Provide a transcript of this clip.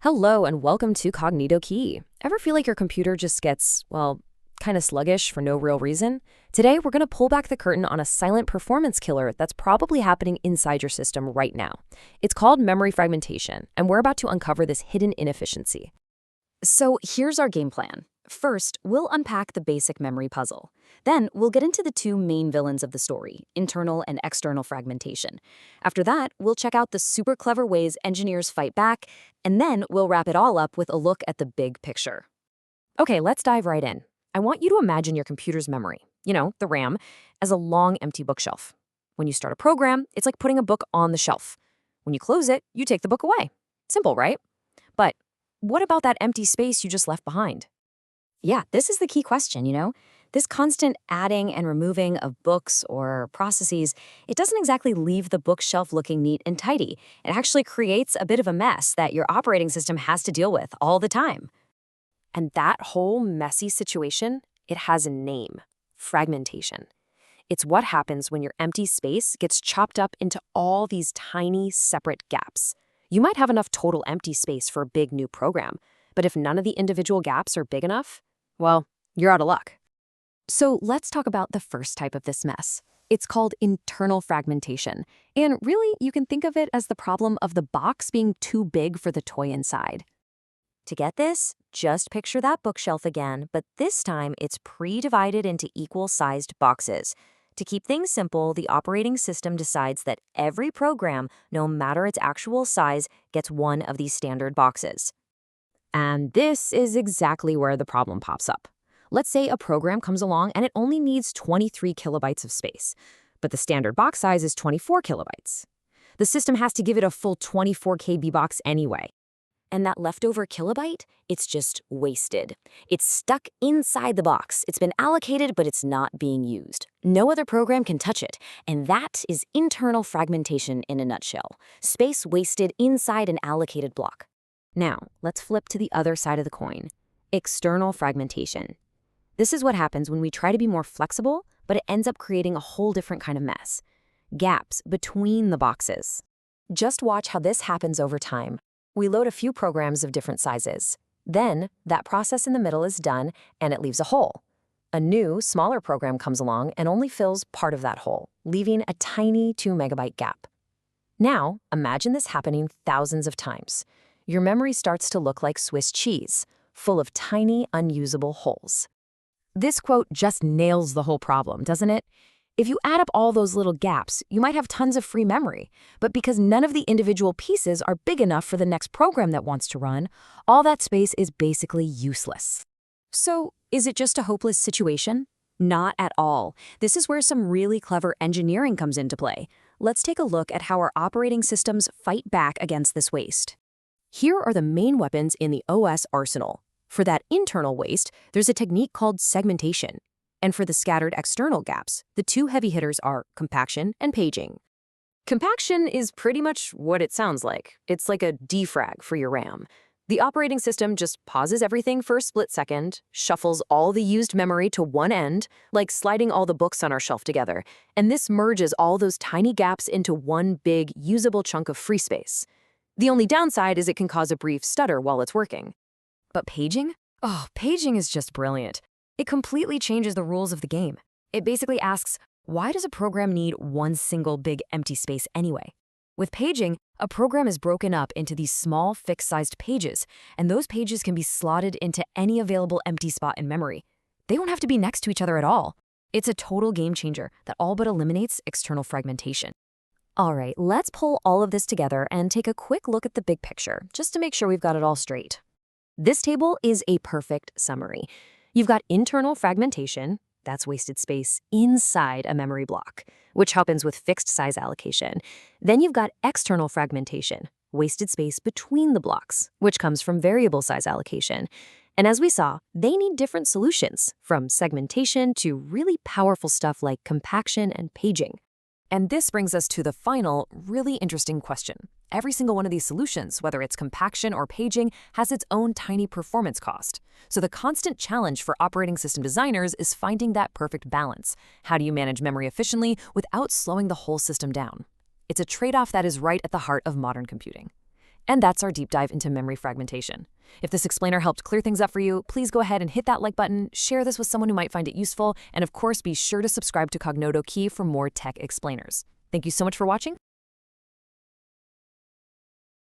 Hello and welcome to Cognito Key. Ever feel like your computer just gets, well, kind of sluggish for no real reason? Today, we're going to pull back the curtain on a silent performance killer that's probably happening inside your system right now. It's called memory fragmentation, and we're about to uncover this hidden inefficiency. So here's our game plan. First, we'll unpack the basic memory puzzle. Then, we'll get into the two main villains of the story, internal and external fragmentation. After that, we'll check out the super clever ways engineers fight back, and then we'll wrap it all up with a look at the big picture. Okay, let's dive right in. I want you to imagine your computer's memory, the RAM, as a long empty bookshelf. When you start a program, it's like putting a book on the shelf. When you close it, you take the book away. Simple, right? But what about that empty space you just left behind? Yeah, this is the key question. This constant adding and removing of books or processes, it doesn't exactly leave the bookshelf looking neat and tidy. It actually creates a bit of a mess that your operating system has to deal with all the time. And that whole messy situation, it has a name: fragmentation. It's what happens when your empty space gets chopped up into all these tiny, separate gaps. You might have enough total empty space for a big new program, but if none of the individual gaps are big enough, well, you're out of luck. So let's talk about the first type of this mess. It's called internal fragmentation. And really, you can think of it as the problem of the box being too big for the toy inside. To get this, just picture that bookshelf again, but this time it's pre-divided into equal-sized boxes. To keep things simple, the operating system decides that every program, no matter its actual size, gets one of these standard boxes. And this is exactly where the problem pops up. Let's say a program comes along and it only needs 23 kilobytes of space, but the standard box size is 24 kilobytes. The system has to give it a full 24 KB box anyway. And that leftover kilobyte, it's just wasted. It's stuck inside the box. It's been allocated, but it's not being used. No other program can touch it. And that is internal fragmentation in a nutshell. Space wasted inside an allocated block. Now, let's flip to the other side of the coin: external fragmentation. This is what happens when we try to be more flexible, but it ends up creating a whole different kind of mess: gaps between the boxes. Just watch how this happens over time. We load a few programs of different sizes. Then, that process in the middle is done, and it leaves a hole. A new, smaller program comes along and only fills part of that hole, leaving a tiny 2 megabyte gap. Now, imagine this happening thousands of times. Your memory starts to look like Swiss cheese, full of tiny, unusable holes. This quote just nails the whole problem, doesn't it? If you add up all those little gaps, you might have tons of free memory, but because none of the individual pieces are big enough for the next program that wants to run, all that space is basically useless. So, is it just a hopeless situation? Not at all. This is where some really clever engineering comes into play. Let's take a look at how our operating systems fight back against this waste. Here are the main weapons in the OS arsenal. For that internal waste, there's a technique called segmentation. And for the scattered external gaps, the two heavy hitters are compaction and paging. Compaction is pretty much what it sounds like. It's like a defrag for your RAM. The operating system just pauses everything for a split second, shuffles all the used memory to one end, like sliding all the books on our shelf together, and this merges all those tiny gaps into one big, usable chunk of free space. The only downside is it can cause a brief stutter while it's working. But paging? Oh, paging is just brilliant. It completely changes the rules of the game. It basically asks, why does a program need one single big empty space anyway? With paging, a program is broken up into these small, fixed-sized pages, and those pages can be slotted into any available empty spot in memory. They don't have to be next to each other at all. It's a total game changer that all but eliminates external fragmentation. All right, let's pull all of this together and take a quick look at the big picture, just to make sure we've got it all straight. This table is a perfect summary. You've got internal fragmentation, that's wasted space inside a memory block, which happens with fixed size allocation. Then you've got external fragmentation, wasted space between the blocks, which comes from variable size allocation. And as we saw, they need different solutions, from segmentation to really powerful stuff like compaction and paging. And this brings us to the final, really interesting question. Every single one of these solutions, whether it's compaction or paging, has its own tiny performance cost. So the constant challenge for operating system designers is finding that perfect balance. How do you manage memory efficiently without slowing the whole system down? It's a trade-off that is right at the heart of modern computing. And that's our deep dive into memory fragmentation. If this explainer helped clear things up for you, please go ahead and hit that like button, share this with someone who might find it useful, and of course be sure to subscribe to Kognito Key for more tech explainers. Thank you so much for watching.